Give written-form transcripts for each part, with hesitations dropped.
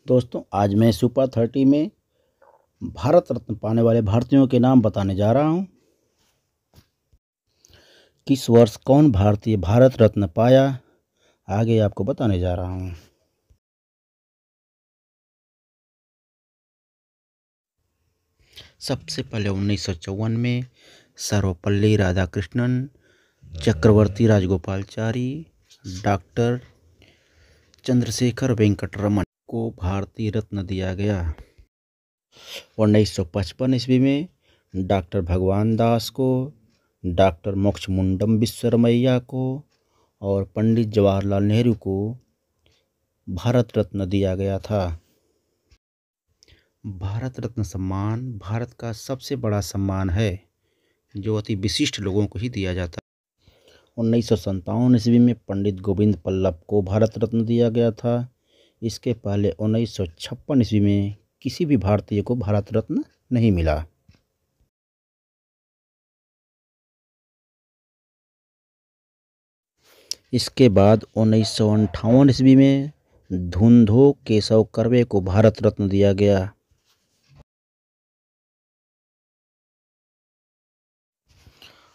दोस्तों, आज मैं सुपर 30 में भारत रत्न पाने वाले भारतीयों के नाम बताने जा रहा हूं। किस वर्ष कौन भारतीय भारत रत्न पाया, आगे आपको बताने जा रहा हूं। सबसे पहले 1954 में सर्वपल्ली राधाकृष्णन, चक्रवर्ती राजगोपालचारी, डॉक्टर चंद्रशेखर वेंकट रमन को भारतीय रत्न दिया गया। 1955 ईस्वी में डॉक्टर भगवान दास को, डॉक्टर मोक्षमुंडम विश्वरमैया को और पंडित जवाहरलाल नेहरू को भारत रत्न दिया गया था। भारत रत्न सम्मान भारत का सबसे बड़ा सम्मान है जो अति विशिष्ट लोगों को ही दिया जाता है। 1957 ईस्वी में पंडित गोविंद बल्लभ को भारत रत्न दिया गया था। इसके पहले 1956 ईस्वी में किसी भी भारतीय को भारत रत्न नहीं मिला। इसके बाद 1958 ईस्वी में धुंधो केशव कर्वे को भारत रत्न दिया गया।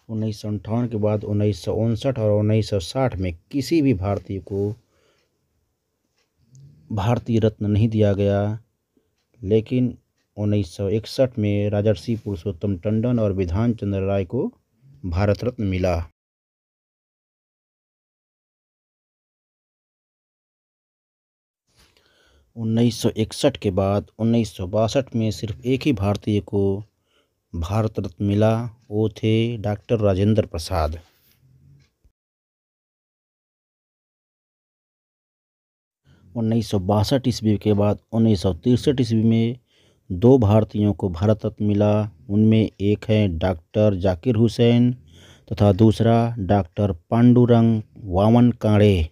1958 के बाद 1959 और 1960 में किसी भी भारतीय को भारतीय रत्न नहीं दिया गया, लेकिन 1961 में राजर्षि पुरुषोत्तम टंडन और विधान चंद्र राय को भारत रत्न मिला। 1961 के बाद 1962 में सिर्फ एक ही भारतीय को भारत रत्न मिला, वो थे डॉक्टर राजेंद्र प्रसाद। 1962 ईस्वी के बाद 1963 ईस्वी में दो भारतीयों को भारत रत्न मिला। उनमें एक है डॉक्टर जाकिर हुसैन तथा दूसरा डॉक्टर पांडुरंग वामन काणे।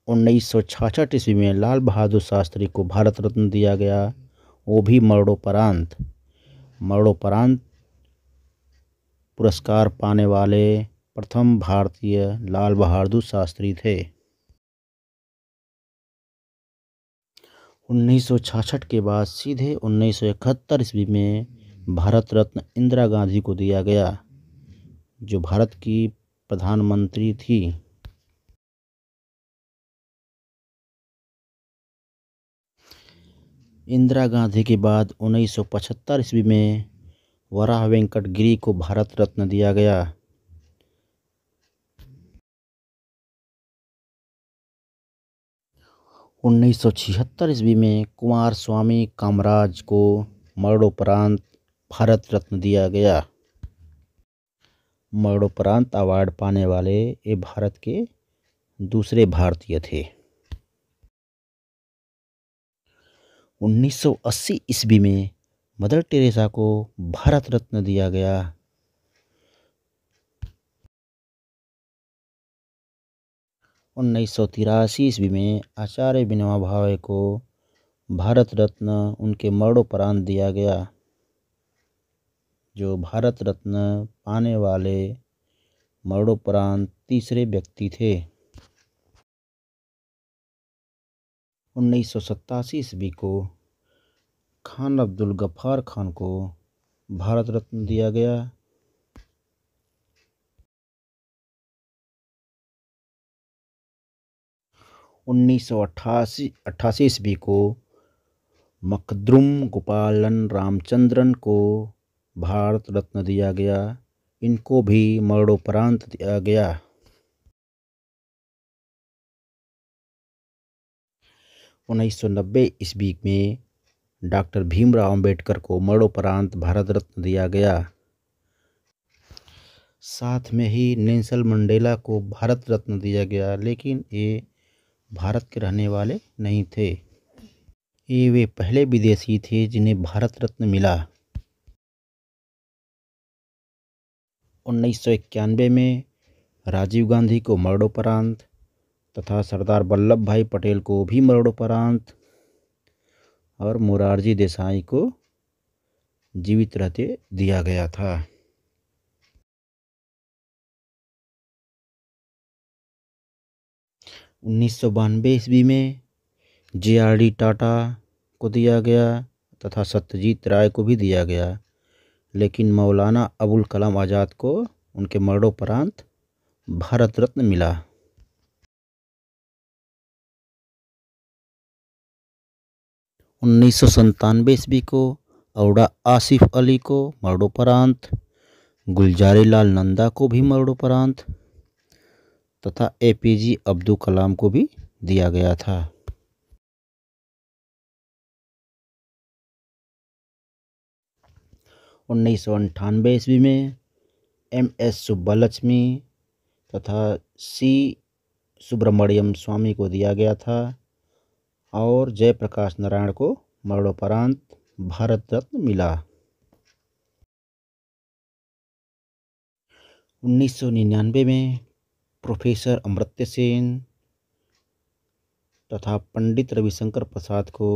1966 ईस्वी में लाल बहादुर शास्त्री को भारत रत्न दिया गया, वो भी मरणोपरांत पुरस्कार पाने वाले प्रथम भारतीय लाल बहादुर शास्त्री थे। 1966 के बाद सीधे 1971 ईस्वी में भारत रत्न इंदिरा गांधी को दिया गया, जो भारत की प्रधानमंत्री थी। इंदिरा गांधी के बाद 1975 ईस्वी में वराह वेंकट गिरी को भारत रत्न दिया गया। 1976 ईस्वी में कुमार स्वामी कामराज को मरणोपरांत भारत रत्न दिया गया। मरणोपरांत अवार्ड पाने वाले ये भारत के दूसरे भारतीय थे। 1980 ईस्वी में मदर टेरेसा को भारत रत्न दिया गया। 1983 ईस्वी में आचार्य विनोबा भावे को भारत रत्न उनके मरणोपरांत दिया गया, जो भारत रत्न पाने वाले मरणोपरांत तीसरे व्यक्ति थे। 1987 ईस्वी को खान अब्दुल गफ्फार खान को भारत रत्न दिया गया। 1988 ईस्वी को मखदुम गोपालन रामचंद्रन को भारत रत्न दिया गया, इनको भी मरणोपरांत दिया गया। 1990 ईस्वी में डॉक्टर भीमराव अंबेडकर को मरणोपरांत भारत रत्न दिया गया। साथ में ही नेल्सन मंडेला को भारत रत्न दिया गया, लेकिन ये भारत के रहने वाले नहीं थे। ये वे पहले विदेशी थे जिन्हें भारत रत्न मिला। 1991 में राजीव गांधी को मरणोपरांत तथा सरदार वल्लभ भाई पटेल को भी मरणोपरांत और मोरारजी देसाई को जीवित रहते दिया गया था। 1992 ईस्वी में JRD टाटा को दिया गया तथा सत्यजीत राय को भी दिया गया, लेकिन मौलाना अबुल कलाम आज़ाद को उनके मरणोपरांत भारत रत्न मिला। 1997 ईस्वी को औड़ा आसिफ अली को मरणोपरांत, गुलजारी लाल नंदा को भी मरणोपरांत तथा APJ अब्दुल कलाम को भी दिया गया था। 1998 ईस्वी में MS सुब्बालक्ष्मी तथा C सुब्रमण्यम स्वामी को दिया गया था और जयप्रकाश नारायण को मरणोपरांत भारत रत्न मिला। 1999 में प्रोफेसर अमर्त्य सेन तथा पंडित रविशंकर प्रसाद को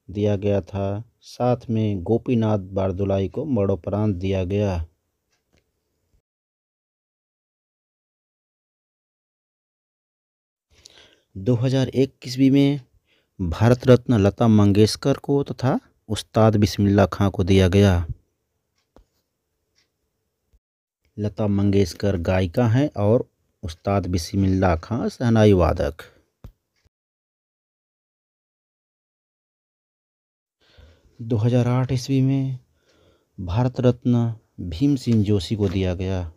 दिया गया था, साथ में गोपीनाथ बारदुलाई को मरणोपरांत दिया गया। 2001 ईस्वी में भारत रत्न लता मंगेशकर को तथा उस्ताद बिस्मिल्लाह खां को दिया गया। लता मंगेशकर गायिका हैं और उस्ताद बिस्मिल्लाह खां शहनाई वादक। 2008 ईस्वी में भारत रत्न भीम सिंह जोशी को दिया गया।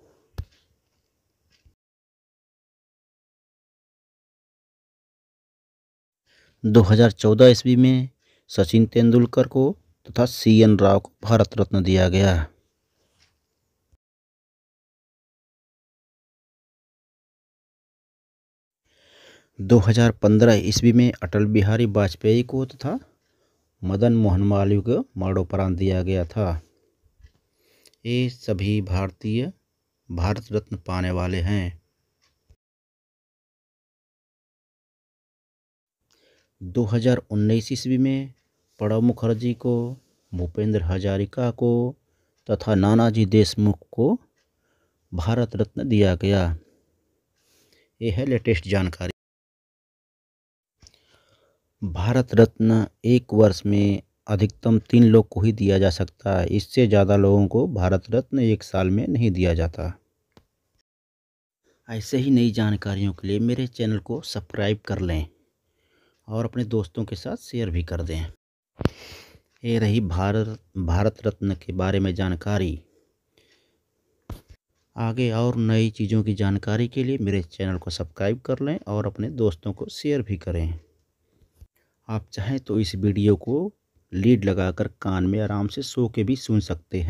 2014 ईस्वी में सचिन तेंदुलकर को तथा CN राव को भारत रत्न दिया गया। 2015 ईस्वी में अटल बिहारी वाजपेयी को तथा मदन मोहन मालवीय को मरणोपरांत दिया गया था। ये सभी भारतीय भारत रत्न पाने वाले हैं। 2019 ईस्वी में प्रणब मुखर्जी को, भूपेंद्र हजारिका को तथा नानाजी देशमुख को भारत रत्न दिया गया। ये है लेटेस्ट जानकारी। भारत रत्न एक वर्ष में अधिकतम 3 लोग को ही दिया जा सकता है, इससे ज़्यादा लोगों को भारत रत्न एक साल में नहीं दिया जाता। ऐसे ही नई जानकारियों के लिए मेरे चैनल को सब्सक्राइब कर लें और अपने दोस्तों के साथ शेयर भी कर दें। ये रही भारत रत्न के बारे में जानकारी। आगे और नई चीज़ों की जानकारी के लिए मेरे चैनल को सब्सक्राइब कर लें और अपने दोस्तों को शेयर भी करें। आप चाहें तो इस वीडियो को लीड लगाकर कान में आराम से सो के भी सुन सकते हैं।